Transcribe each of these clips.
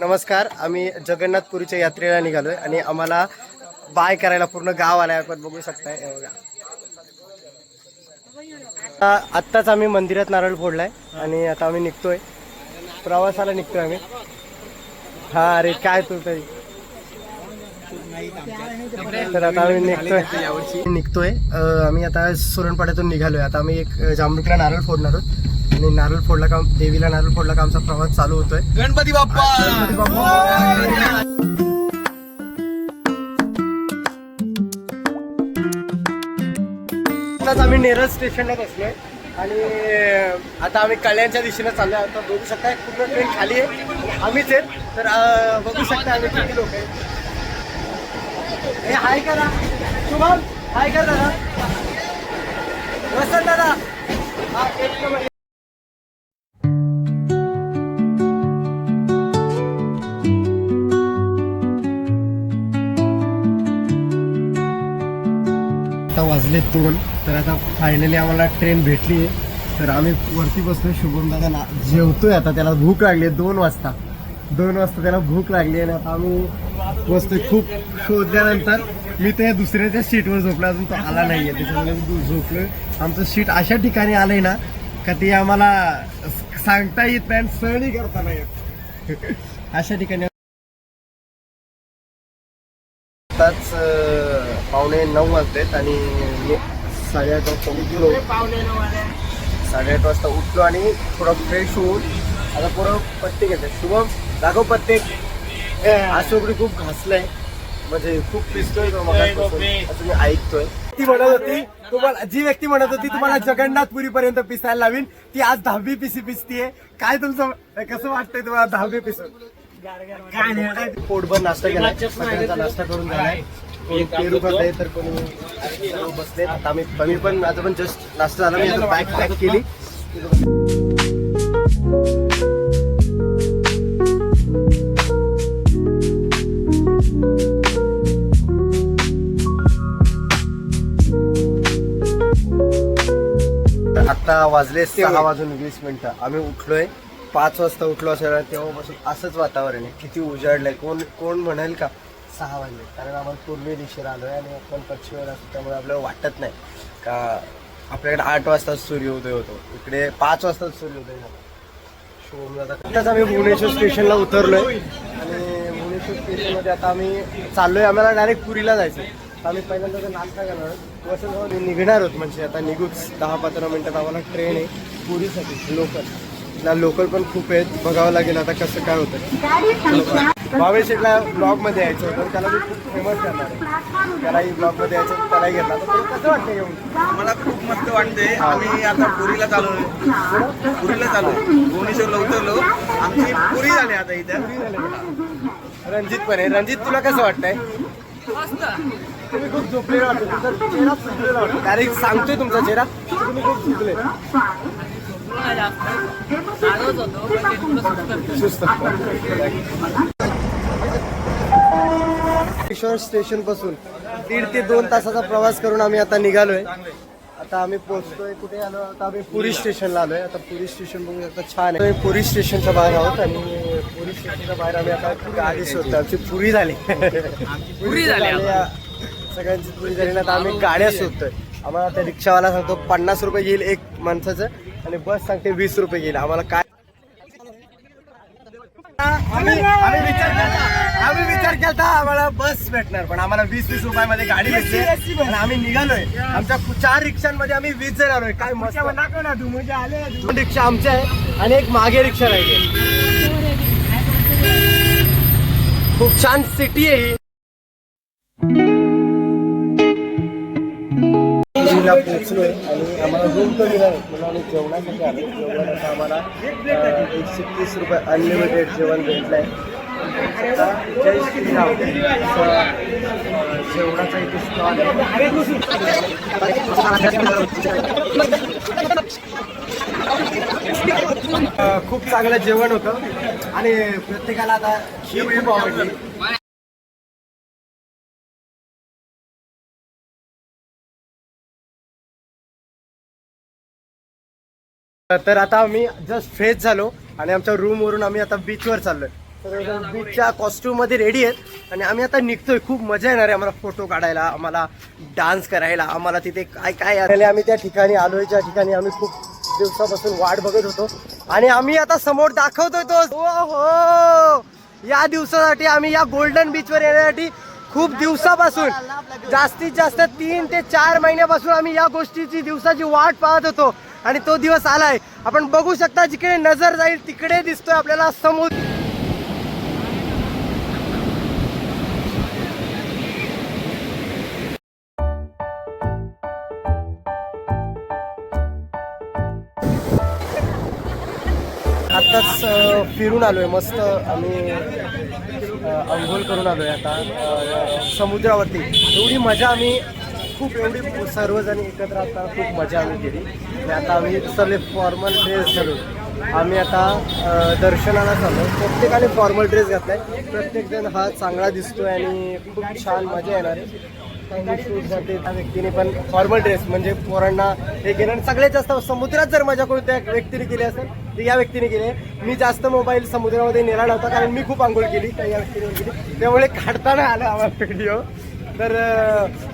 नमस्कार. आम्ही जगन्नाथपुरीच्या यात्रेला निघालोय आणि आम्हाला बाय करायला पूर्ण गाव आलाय. आपण बघू शकताय. हे बघा, आत्ताच आम्ही मंदिरात नारळ फोडलाय आणि आता आम्ही निघतोय, प्रवासाला निघतोय आम्ही. हा अरे काय तू तरी. तर आता आम्ही निघतोय आम्ही आता सोरणपाड्यातून निघालोय. आता आम्ही एक जांभुकला नारळ फोडणार आहोत आणि नारळ फोडला का देवीला नारळ फोडला का आमचा प्रवास चालू होतोय. गणपती बाप्पा. आताच आम्ही नेरळ स्टेशनला बसलोय आणि आता आम्ही कल्याणच्या दिशेने चाललोय. आता बघू शकता पूर्ण ट्रेन खाली आहे, आम्हीच आहेत. तर बघू शकता आम्ही किती लोक आहेत. हे हाय करा शुभम, हाय कर दादा. वसंत दादा, हा एक नंबर. आता वाजले 2. तर आता फायनली आम्हाला ट्रेन भेटली आहे. तर आम्ही वरती बसलोय. शुभम दादा जेवतोय आता, त्याला भूक लागली. 2 वाजता त्याला भूक लागली आणि आता आम्ही बसतोय. खूप शोधल्यानंतर मी त्या दुसऱ्याच्या सीटवर झोपलो, अजून तो आला नाहीये. त्याच्यामुळे झोपलोय. आमचं सीट अशा ठिकाणी आलंय ना का ते आम्हाला सांगता येत नाही, सहनही करता नाही येत. अशा ठिकाणी आताच 9:15 वाजलेत आणि 8:30 वाजता उठलो. 8:30 वाजता उठलो आणि थोडं फ्रेश होऊन आता पुढं पत्ते घेते. शुभम दाखव पत्ते. आज वगैरे खूप घासलंय, म्हणजे खूप पिसतोय तो मगापासून, असं मी ऐकतोय. ती म्हणत होती तुम्हाला, जी व्यक्ती म्हणत होती तुम्हाला जगन्नाथपुरी पर्यंत पिसायला लावीन, ती आज 10वी पिसी पिसतीये. काय तुमचं कसं वाटतंय तुम्हाला 10वी पिसून? पोटभर नाश्ता केला, सगळ्यांचा नाश्ता करून झालाय. कोणी पेरू खात आहे तर कोणी बसले. आता मी पण आता पण जस्ट नाश्ता झाला. मी आता बॅग पॅक केली. आता वाजले 6:20. आम्ही उठलोय 5 वाजता उठलो असेल. तेव्हापासून असंच वातावरण आहे. किती उजाडलंय. कोण म्हणेल का 6 वाजले, कारण आपण पूर्वी दिशेला आलोय आणि आपण पश्चिमेला असतो, त्यामुळे आपल्याला वाटत नाही का आपल्याकडे 8 वाजता सूर्योदय होतो. इकडे 5 वाजता सूर्योदय झाला. आताच आम्ही भुवनेश्वर स्टेशनला उतरलोय आणि भुवनेश्वर स्टेशनमध्ये आता आम्ही चाललोय. आम्हाला डायरेक्ट पुरीला जायचं. आम्ही पहिल्यांदा नाश्ता करणार आहोत. वसंत निघणार आहोत, म्हणजे आता निघूच 10-15 मिनिटात आम्हाला ट्रेन आहे पुरीसाठी. लोकल पण खूप आहेत, बघावं लागेल आता कसं काय होतं. भावेश शेटला ब्लॉगमध्ये यायचं होतं, त्याला मी खूप फेमस करणार आहे. त्यालाही ब्लॉगमध्ये यायचं, त्यालाही घेतला. तर कसं वाटतं घेऊन? मला खूप मस्त वाटते. आम्ही आता पुरीला चालू भुवनेश्वरला उतरलो. आमची पुरी झाली आता इथं. रणजित पण आहे. रणजित, तुला कसं वाटतंय? तुम्ही खूप झोपलेला वाटतो, तुमचा चेहरा सुचलेला वाटतो. डायरेक्ट सांगतोय तुमचा चेहरा, तुम्ही खूप झोपले. भुवनेश्वर स्टेशन पासून 1.5 ते 2 तासाचा प्रवास करून आम्ही आता निघालोय. आता आम्ही पोहोचतोय. कुठे आलो? आता आम्ही पुरी स्टेशनला आलोय. आता पुरी स्टेशन बघू शकता, छान आहे. पुरी स्टेशनच्या बाहेर आहोत आणि पुरी स्टेशनच्या बाहेर आम्ही आता गाडी शोधतो. आमची पुरी झाली. सगळ्यांची पुरी झाली ना. आता आम्ही गाड्या शोधतोय. आम्हाला त्या रिक्षावाला सांगतो 50 रुपये घेईल एक माणसाचं आणि बस सांगते 20 रुपये घेईल. आम्हाला काय आम्ही विचार केला आम्हाला बस भेटणार, पण आम्हाला 20-20 रुपयामध्ये गाडी भेटली आणि आम्ही निघालोय. आमच्या 4 रिक्षांमध्ये आम्ही 20 जण आलोय. काय मस्त. 2 रिक्षा आमच्या आहे आणि एक मागे रिक्षा राहिली. खूप छान सिटी आहे ही. ला पोहोचलोय आणि आम्हाला रूम तर मिळालं, म्हणून आम्ही जेवणासाठी आलो. जेवणात आता आम्हाला 130 रुपये अनलिमिटेड जेवण भेटलंय. जय श्रीराम जेवणाचा इथे स्टॉल आहे. खूप चांगलं जेवण होतं आणि प्रत्येकाला आता खीर खूप आवडली. तर आता आम्ही जस्ट फ्रेश झालो आणि आमच्या रूमवरून आम्ही आता बीचवर चाललोय. सर्वजण बीचच्या कॉस्ट्यूम मध्ये रेडी आहेत आणि आम्ही आता निघतोय. खूप मजा येणार आहे आम्हाला फोटो काढायला, आम्हाला डान्स करायला, आम्हाला तिथे काय काय आम्ही त्या ठिकाणी आलोय, ज्या ठिकाणी आम्ही खूप दिवसापासून वाट बघत होतो आणि आम्ही आता समोर दाखवतोय तो. हो, या दिवसासाठी आम्ही या गोल्डन बीचवर येण्यासाठी खूप दिवसापासून जास्तीत जास्त 3 ते 4 महिन्यापासून आम्ही या गोष्टीची दिवसाची वाट पाहत होतो आणि तो दिवस आलाय. आपण बघू शकता, जिकडे नजर जाईल तिकडे दिसतोय आपल्याला समुद्र. आताच फिरून आलोय, मस्त आम्ही अंघोळ करून आलोय आता समुद्रावरती. एवढी मजा आम्ही एवढी सर्वजण एकत्र असताना खूप मजा आम्ही केली. आणि आता आम्ही सर्व फॉर्मल ड्रेस घालून आम्ही आता दर्शनाला चाललो. प्रत्येकाने फॉर्मल ड्रेस घातलाय, प्रत्येकजण हा चांगला दिसतोय आणि खूप छान मजा येणार आहे. त्या व्यक्तीने पण फॉर्मल ड्रेस म्हणजे पोरांना हे केलं आणि सगळ्यात जास्त समुद्रात जर मजा कोणत्या व्यक्तीने केली असेल तर या व्यक्तीने केली आहे. मी जास्त मोबाईल समुद्रामध्ये नेला नव्हता कारण मी खूप आंघोळ केली, तर या व्यक्तीने केली, त्यामुळे काढताना आलं आम्हाला व्हिडिओ. तर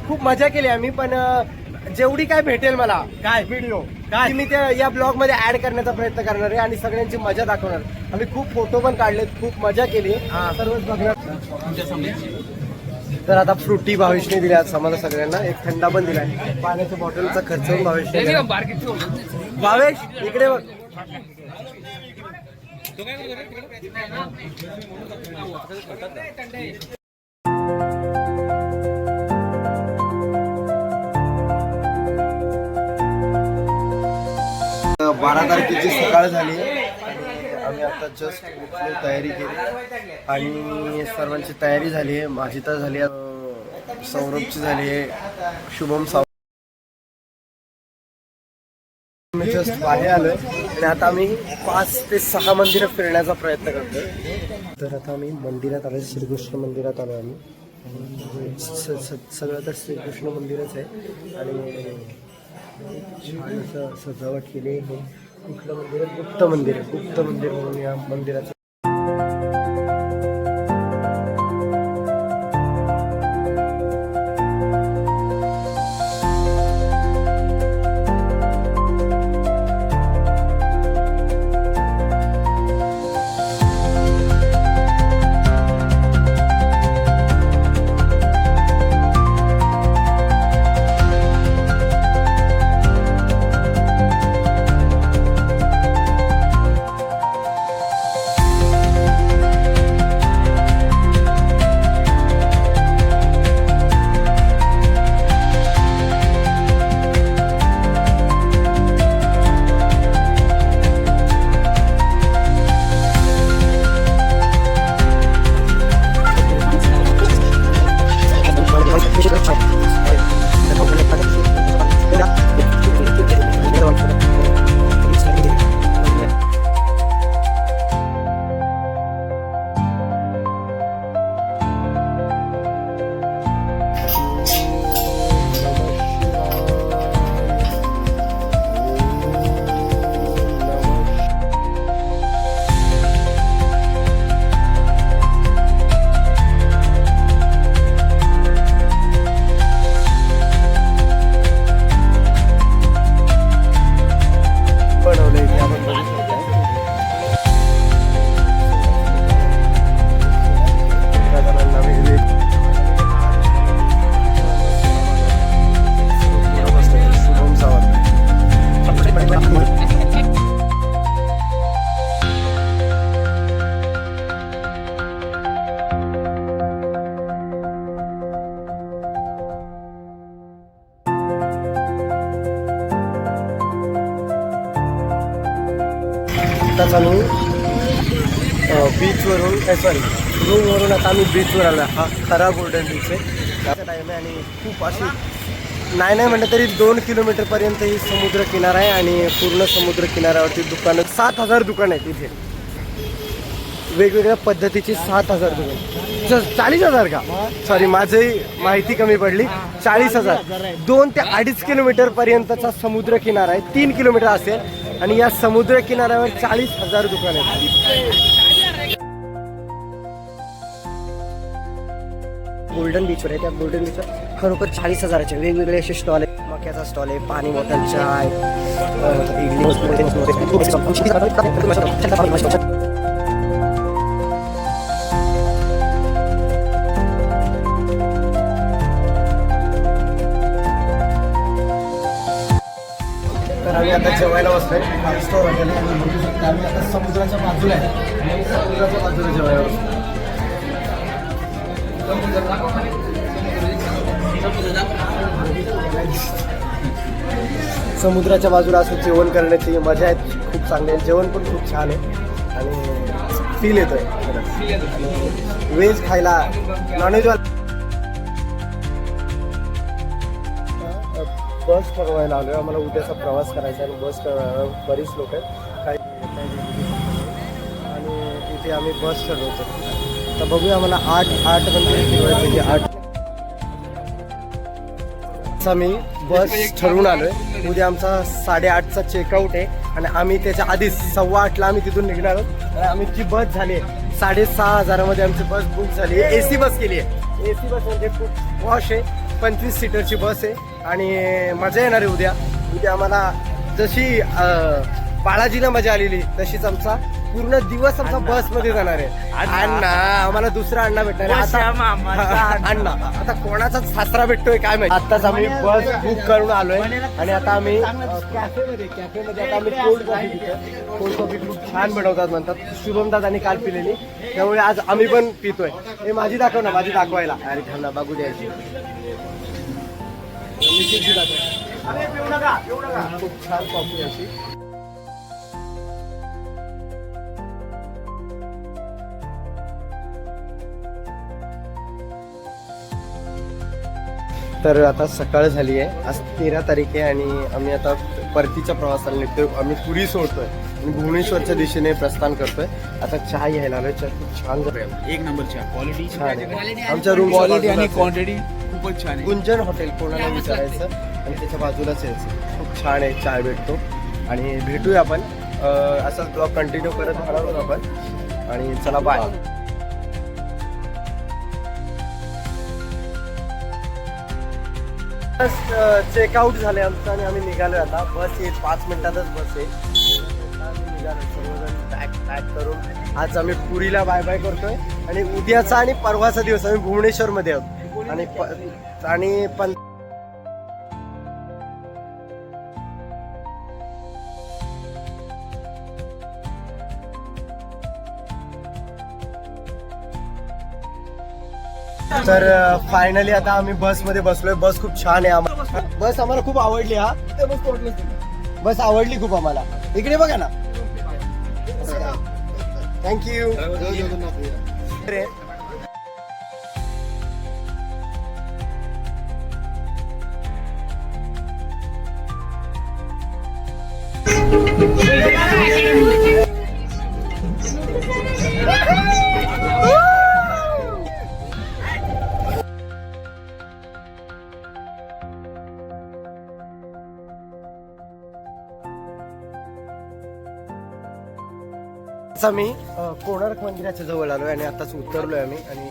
खूप मजा केली आम्ही. पण जेवढी काय भेटेल मला काय व्हिडिओ काय मी त्या या ब्लॉग मध्ये ऍड करण्याचा प्रयत्न करणार आहे आणि सगळ्यांची मजा दाखवणार. आम्ही खूप फोटो पण काढलेत, खूप मजा केली, सर्वच बघणार. तर आता फ्रुटी भावेशने दिल्या आम्हाला सगळ्यांना, एक थंडा पण दिलाय, पाण्याच्या बॉटलचा खर्च पण भावेशने दिला. भावेश इकडे बघ. बारा तारखेची सकाळ झाली आणि आम्ही आता जस्ट तयारी केली आणि सर्वांची तयारी झाली आहे. माझी तर झाली आहे, सौरभची झाली आहे, शुभम मी जस्ट बाहेर आलोय आणि आता आम्ही 5 ते 6 मंदिरं फिरण्याचा प्रयत्न करतोय. तर आता आम्ही मंदिरात आलोय, श्रीकृष्ण मंदिरात आलोय आम्ही. सगळं तर श्रीकृष्ण मंदिरच आहे आणि छान असं सजावट केली आहे. कुठलं मंदिर आहे? गुप्त मंदिर आहे, गुप्त मंदिर म्हणून या मंदिराचं. आत्ताच आम्ही बीचवरून सॉरी रूमवरून आता आम्ही बीचवर आलो. हा खरा गोल्डन बीच आहे. त्याचा टाईम आहे आणि खूप अशी नाही म्हटलं तरी 2 किलोमीटरपर्यंत ही समुद्र किनारा आहे आणि पूर्ण समुद्र किनाऱ्यावरती दुकानं 7,000 दुकान आहेत इथे. वेगवेगळ्या पद्धतीची 7,000 दुकान. 40,000 का? सॉरी माझी माहिती कमी पडली. 40,000. 2 ते 2.5 किलोमीटर पर्यंतचा समुद्र किनारा आहे. 3 किलोमीटर असेल आणि या समुद्र किनाऱ्यावर 40,000 दुकान आहेत. गोल्डन बीचवर आहे. त्या गोल्डन बीचवर खरोखर 40,000चे वेगवेगळे असे स्टॉल आहेत. मक्याचा स्टॉल आहे, पाणी बॉटल, चाय, तर आम्ही आता जेवायला बसतोय स्टोर हॉटेल. बघू शकता आम्ही आता समुद्राच्या बाजूला आहे आणि समुद्राच्या बाजूला जेवायला बसतो. समुद्राच्या बाजूला असं जेवण करण्याची मजा आहे, खूप चांगली आहे. जेवण पण खूप छान आहे आणि फील येतोय. व्हेज खायला नॉनव्हेज बस ठरवायला आलो आहे. आम्हाला उद्याचा प्रवास करायचा आहे आणि बस बरीच लोक आहेत काही आणि इथे आम्ही बस ठरवतो. तर बघूया आम्हाला 8 म्हणजे की 8 मी बस ठरवून आलोय. उद्या आमचा 8:30चा चेकआउट आहे आणि आम्ही त्याच्या आधीच 8:15ला आम्ही तिथून निघणार आहोत. आणि आमची बस झाली आहे 6,500 आमची बस बुक झाली आहे. AC बस केली आहे. AC बस म्हणजे खूप वॉश आहे. 25 सीटरची बस आहे आणि मजा येणार आहे उद्या. उद्या आम्हाला जशी बाळाजीला मजा आलेली तशीच आमचा पूर्ण दिवस आमचा बसमध्ये जाणार आहे. अण्णा आम्हाला दुसरा अण्णा भेटणार आहे आता. अण्णा आता कोणाचा सासरा भेटतोय काय माहिती. आताच आम्ही बस बुक करून आलोय आणि आता आम्ही कॅफेमध्ये आता आम्ही कोल्ड कॉफी पितोय. कोल्ड कॉफी खूप छान बनवतात म्हणतात. शुभम दादानी काल पिलेली, त्यामुळे आज आम्ही पण पितोय. हे माझी दाखव ना, माझी दाखवायला. अरे थांबा बघू द्यायची. खूप छान कॉफी अशी. तर आता सकाळ झाली आहे. आज 13 तारीख आहे आणि आम्ही आता परतीच्या प्रवासाला निघतोय. आम्ही पुरी सोडतोय आणि भुवनेश्वरच्या दिशेने प्रस्थान करतोय. आता चहा घ्यायला आलोय. चहा खूप छान झालाय, एक नंबर चहा. क्वालिटी छान आहे. आमच्या रूम क्वालिटी आणि क्वांटिटी खूपच छान आहे. गुंजन हॉटेल कोणाला विचारायचं आणि त्याच्या बाजूलाच यायचं. खूप छान आहे, चहा भेटतो आणि भेटूया आपण असाच ब्लॉग कंटिन्यू करत राहणार आहोत आपण. आणि चला बाय. चेकआउट झाले आमचं आणि आम्ही निघालोय आता. बस येईल 5 मिनिटातच बस येईल. आम्ही निघालो सर्वजण पॅक करून. आज आम्ही पुरीला बाय बाय करतोय आणि उद्याचा आणि परवाचा दिवस आम्ही भुवनेश्वरमध्ये आहोत आणि तर फायनली आता आम्ही बसमध्ये बसलोय. बस खूप छान आहे. बस आम्हाला खूप आवडली. हा बस आवडली खूप आम्हाला. इकडे बघा ना. थँक्यू. आम्ही कोणार्क मंदिराच्या जवळ आलोय आणि आताच उतरलोय आम्ही. आणि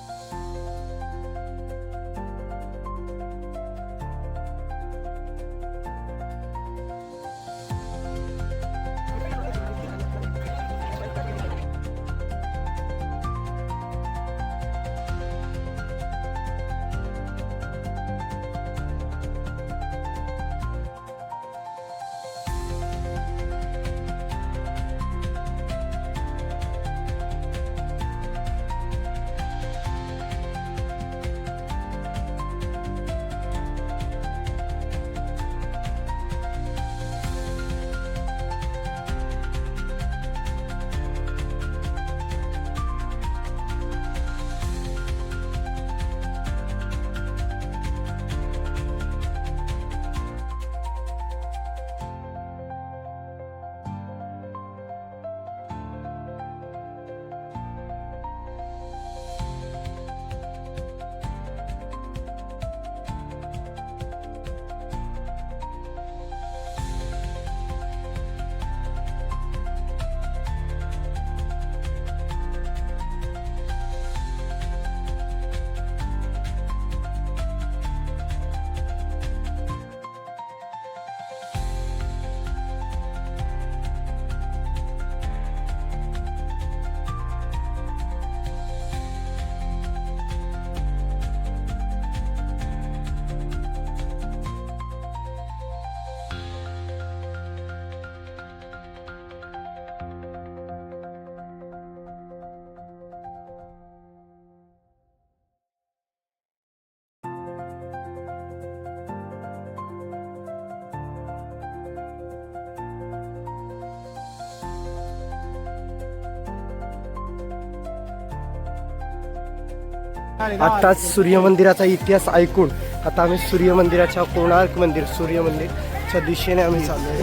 आताच सूर्यमंदिराचा इतिहास ऐकून आता आम्ही सूर्यमंदिराच्या कोणार्क मंदिर सूर्यमंदिरच्या दिशेने आम्ही चाललोय.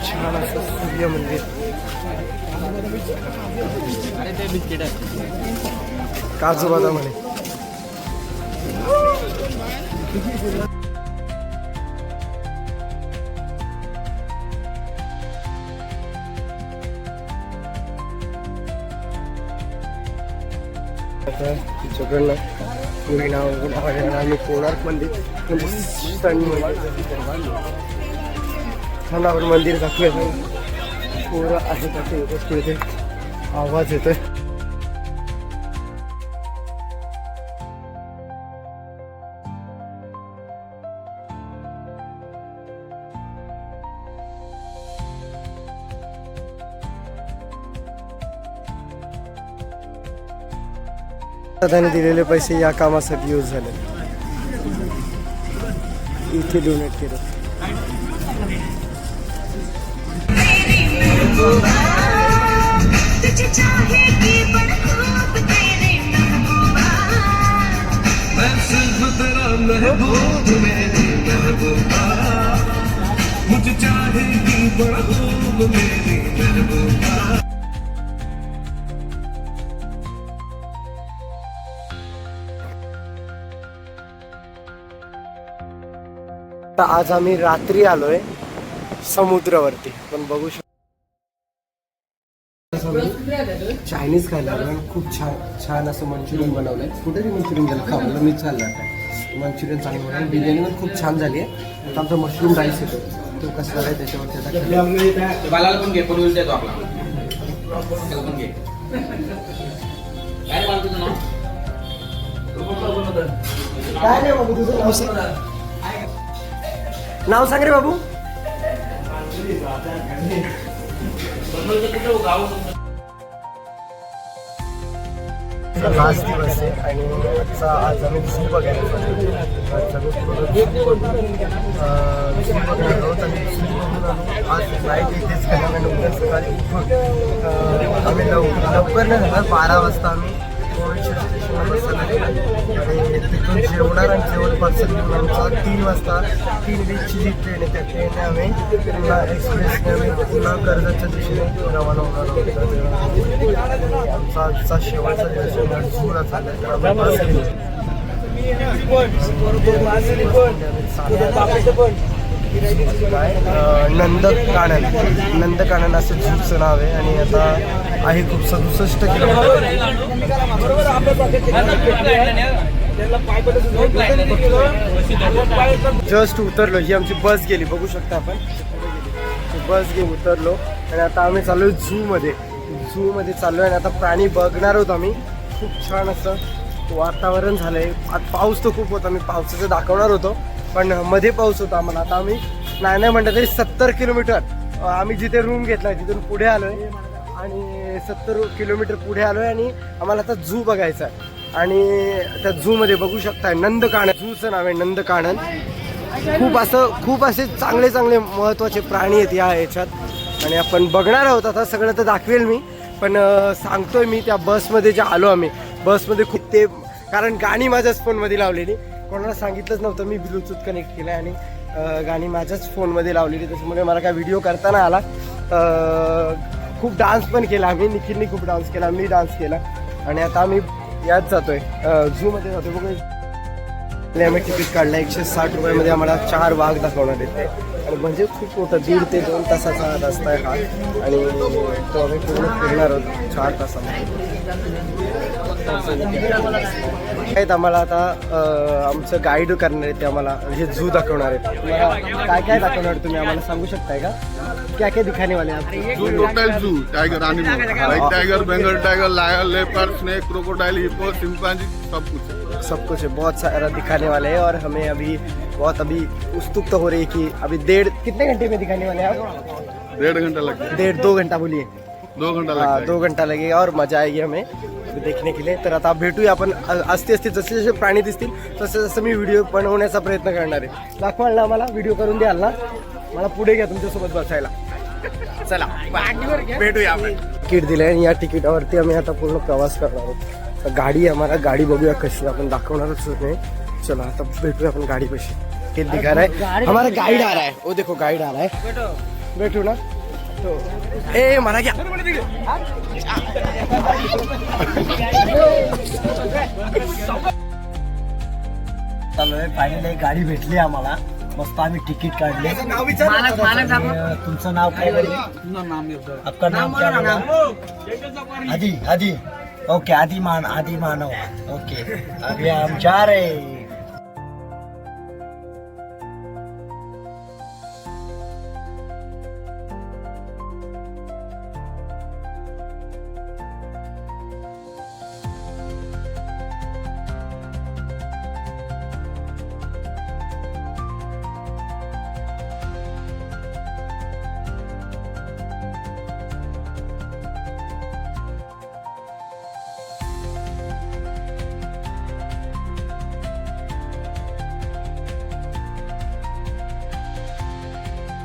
छान असं सूर्यमंदिर. काजू बदाम म्हणे. तिच्याकडनं पुरी नाव आम्ही कोणार्क मंदिर म्हणजे स्थानावर मंदिर दाखवलं. पोरं आहेत असे वस्तू इथे आवाज येतोय. त्याने दिलेले पैसे या कामासाठी यूज झाले. इथे डोनेट केलं. तर आज आम्ही रात्री आलोय समुद्रावरती. पण बघू शकतो चायनीज खायला आलोय. खूप छान असं मंचुरियन बनवलंय. कुठेही मंचुरियन झालं खावलं मी चाललं. मंचुरियन चांगलं बनवलं. बिर्याणी पण खूप छान झाली आहे. आता आमचा मशरूम राईस येतो तो कसा आहे त्याच्यावर बालाला पण घे पण उलट देतो आपला त्याला पण घे काय बाल तुझं नाव काय रे बाबू तुझं नाव सांग. नाव सांग रे बाबू. लास्ट दिवस आहे आणि आज आम्ही झू बघायला आज फ्लाईट इथेच केल्यानंतर सकाळी उठून आम्ही लवकर नाही झालं 12 वाजता आम्ही स्टेशनला बसायला गेलो आणि तिथून जेवणार आणि जेवण पार्सल घेऊन आमचा 3 वाजता 3 वीकची जी ट्रेन आहे त्या ट्रेनने आम्ही पुन्हा एक्सप्रेसने आम्ही पुन्हा कर्जतच्या दिशेने रवाना होणार आहोत. आमचा आजचा शेवटचा दिवस झूला चालला आहे. तर आम्ही बस नंदकानन असं झूचं नाव आहे आणि आता आहे खूप 67 किलोमीटर. जस्ट उतरलो. ही आमची बस गेली बघू शकता आपण. बस घेऊन उतरलो आणि आता आम्ही चाललोय झू मध्ये चाललोय आणि आता प्राणी बघणार आहोत आम्ही. खूप छान असं वातावरण झालंय. आज पाऊस तर खूप होता. मी पावसाचं दाखवणार होतो पण मध्ये पाऊस होता आम्हाला. आता आम्ही नाही म्हटलं तरी 70 किलोमीटर आम्ही जिथे रूम घेतलाय तिथून पुढे आलोय आणि 70 किलोमीटर पुढे आलोय आणि आम्हाला आता झू बघायचा आहे. आणि त्या झू मध्ये बघू शकताय नंदकानन झूचं नाव आहे नंदकानन. खूप असे चांगले महत्त्वाचे प्राणी आहेत या याच्यात आणि आपण बघणार आहोत. आता सगळं तर दाखवेल मी पण सांगतोय मी त्या बसमध्ये जे आलो आम्ही बसमध्ये खूप ते कारण गाणी माझ्याच फोनमध्ये लावलेली. कोणाला सांगितलंच नव्हतं. मी ब्लूटूथ कनेक्ट केलं आणि गाणी माझ्याच फोनमध्ये लावलेली त्याच्यामुळे मला काय व्हिडिओ करता नाही आला. खूप डान्स पण केला आम्ही. निखिलनी खूप डान्स केला. मी डान्स केला आणि आता आम्ही याच जातोय झूमध्ये जातोय. बघू आम्ही तिकीट काढलं 160 रुपयामध्ये आम्हाला 4 वाघ दाखवणार येते आणि म्हणजे खूप मोठं 1.5 ते 2 तासाचा रस्ता आहे हा आणि तो आम्ही पूर्ण फिरणार आहोत 4 तासामध्ये. आहेत आम्हाला आता आमचं गाईड करणार आहे ते आम्हाला हे झू दाखवणार आहेत. तुम्हाला काय दाखवणार तुम्ही आम्हाला सांगू शकताय का क्या दिखाने वाले आप? Zoo total zoo tiger animal like tiger Bengal tiger lion leopard snake crocodile hippo chimpanzee सब कुछ है. बहुत सारा दिखाने वाले हैं और हमें अभी उत्सुकता हो रही है कि अभी कितने घंटे में दिखाने वाले हैं आप? 1.5 घंटा लगेगा. 1.5-2 घंटा बोलिए. 2 घंटा लगेगा. 2 घंटा लगेगा और मजा आएगी हमें देखने के लिए. तर आता भेटूया आपण. असते जसे जसे प्राणी दिसतील तसे जसं मी व्हिडिओ बनवण्याचा प्रयत्न करणार आहे. दाखवाल ना मला व्हिडिओ करून द्याल ना. मला पुढे घ्या तुमच्यासोबत बसायला. चला भेटूया आपण. तिकीट दिलंय आणि या तिकिटावरती आम्ही आता पूर्ण प्रवास करणार आहोत. गाडी आम्हाला गाडी बघूया कशी, आपण दाखवणारच नाही. चला आता भेटूया आपण गाडी कशी. हे दिखा रहा है हमारा गाइड आ रहा है. वो देखो गाइड आ रहा है. बैठो ना तो ए मारा क्या फायनली गाडी भेटली आम्हाला. मस्त आम्ही तिकीट काढले. तुमचं नाव काय? आपका नाम क्या बोला? आदि आदि ओके आदि मानव ओके. अभी हम जा रहे हैं.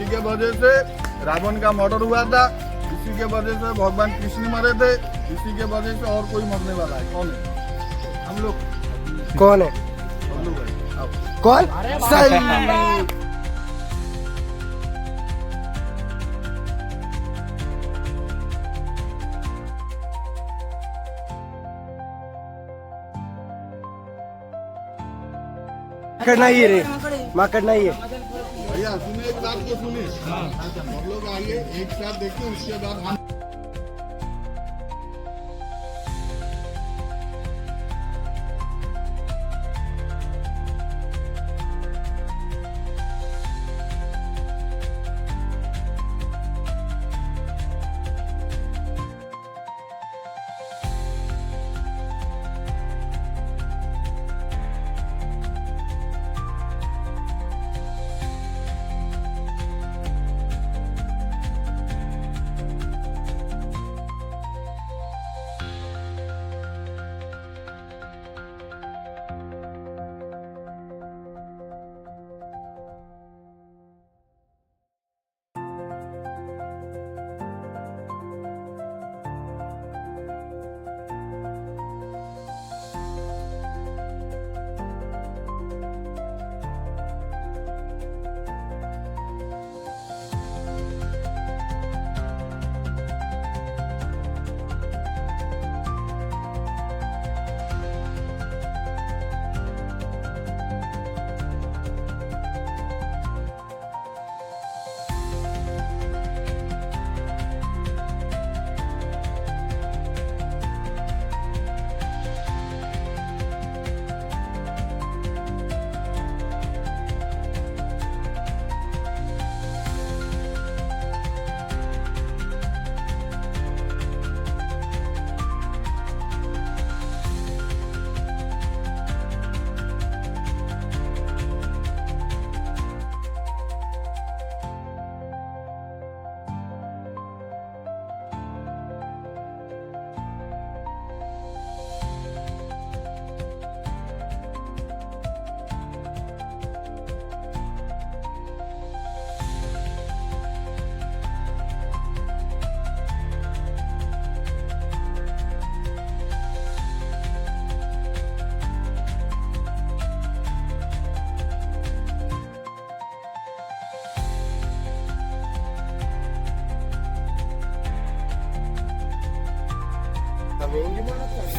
इसी के वजह से रावण का मर्डर हुआ था. इसी के वजह से भगवान कृष्ण मरे थे. इसी के वजह से और कोई मरने वाला है. कौन है? हम लोग. कौन है? हम लोग हैं. आओ. कौन? सही. माकड़ नहीं है रे, माकड़ नहीं है. भैया सुनिए, एक बात को सुनिए. हम लोग आइए एक साथ देखिए, उसके बाद हम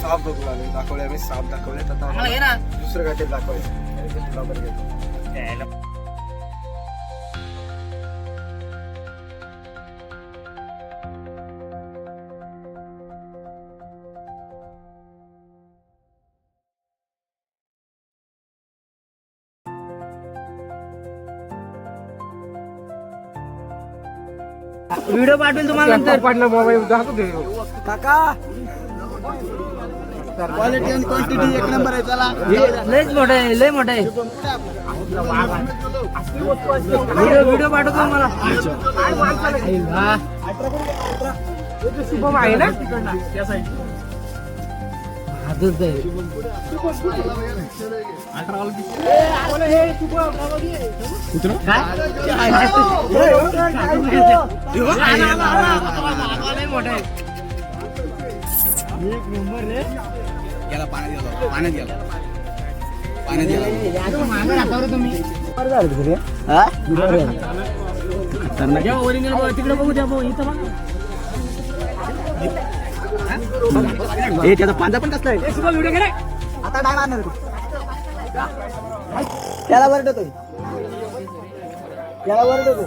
साप दाखवले आम्ही. साप दाखवले आता दुसरं काहीतरी दाखवायचं. तुला बरं घेतो. व्हिडिओ पाठवेल तुम्हाला नंतर. पाठला मोबाईल दाखवतो काका. क्वालिटी आणि क्वांटिटी एक नंबर आहे. चला लयच मोठं आहे, लय मोठं आहे. व्हिडिओ पाठवतो मला. शुभम आहे ना हातच आहे. गेला पाण्यात गेला पाण्यात गेला पाण्यात गेला तिकडे बघू द्या भाऊ, इथं बघा. त्याचा पांजा पण कसला आहे व्हिडिओ घे रे. आता डाय मारणार त्याला वरडतोय त्याला वरडतोय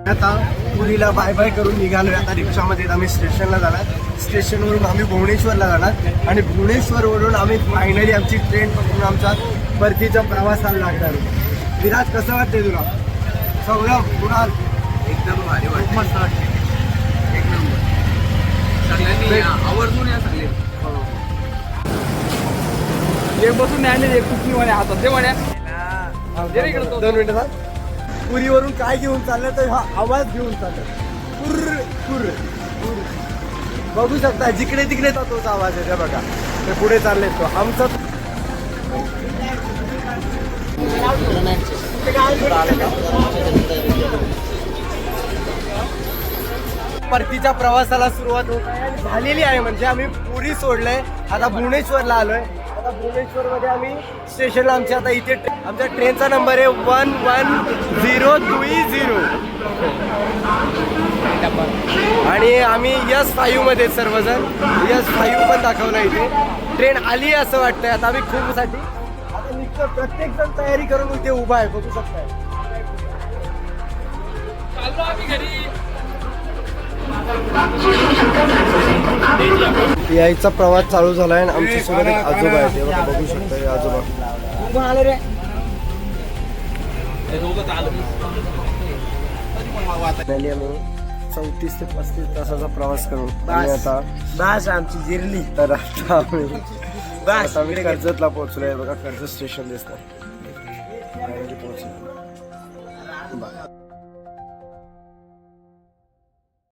आता पुरीला बाय बाय करून निघालोय. आता रिक्षामध्ये आम्ही स्टेशनला जाणार. स्टेशनवरून आम्ही भुवनेश्वरला जाणार आणि भुवनेश्वरवरून आम्ही फायनली आमची ट्रेन पकडून आमचा परतीचा प्रवासाला लागणार. विराज कसं वाटतंय तुला? सौरभ, कुणाल? एकदम भारी वाटतं. मस्त वाटतं. एक नंबर. सगळ्यांनी आवर्जून या सगळे. एक बसून नाही एक कुठली म्हणे हातात ते म्हणे 2 मिनिटं. पुरीवरून काय घेऊन चाललं तर हा आवाज घेऊन चाललं. कुर्र कुर्र कुर्र. बघू शकता जिकडे तिकडे तोच आवाज आहे. बघा ते पुढे चालले तो आमचा परतीच्या प्रवासाला सुरुवात होत आहे आणि झालेली आहे. म्हणजे आम्ही पुरी सोडलंय. आता भुवनेश्वरला आलोय. आता भुवनेश्वरमध्ये आम्ही स्टेशनला आमच्या आता इथे आमच्या ट्रेनचा नंबर आहे 11020 आणि आम्ही S5 मध्ये सर्वजण. S5 पण दाखवलं इथे. ट्रेन आली असं वाटतंय. आता आम्ही खूप साठी आता निघतो. प्रत्येक जण तयारी करून इथे उभा आहे. बघू शकताय. यायचा प्रवास चालू झालाय आणि आमच्या सोबत एक आजोबा आहे. ते बघा, बघू शकता आजोबा आले रे. आम्ही 34 ते 35 तासाचा प्रवास करून आणि आता बस आमची जिरली. तर आता आम्ही कर्जतला पोहोचलोय. बघा कर्जत स्टेशन दिसतं. पोहोचलो.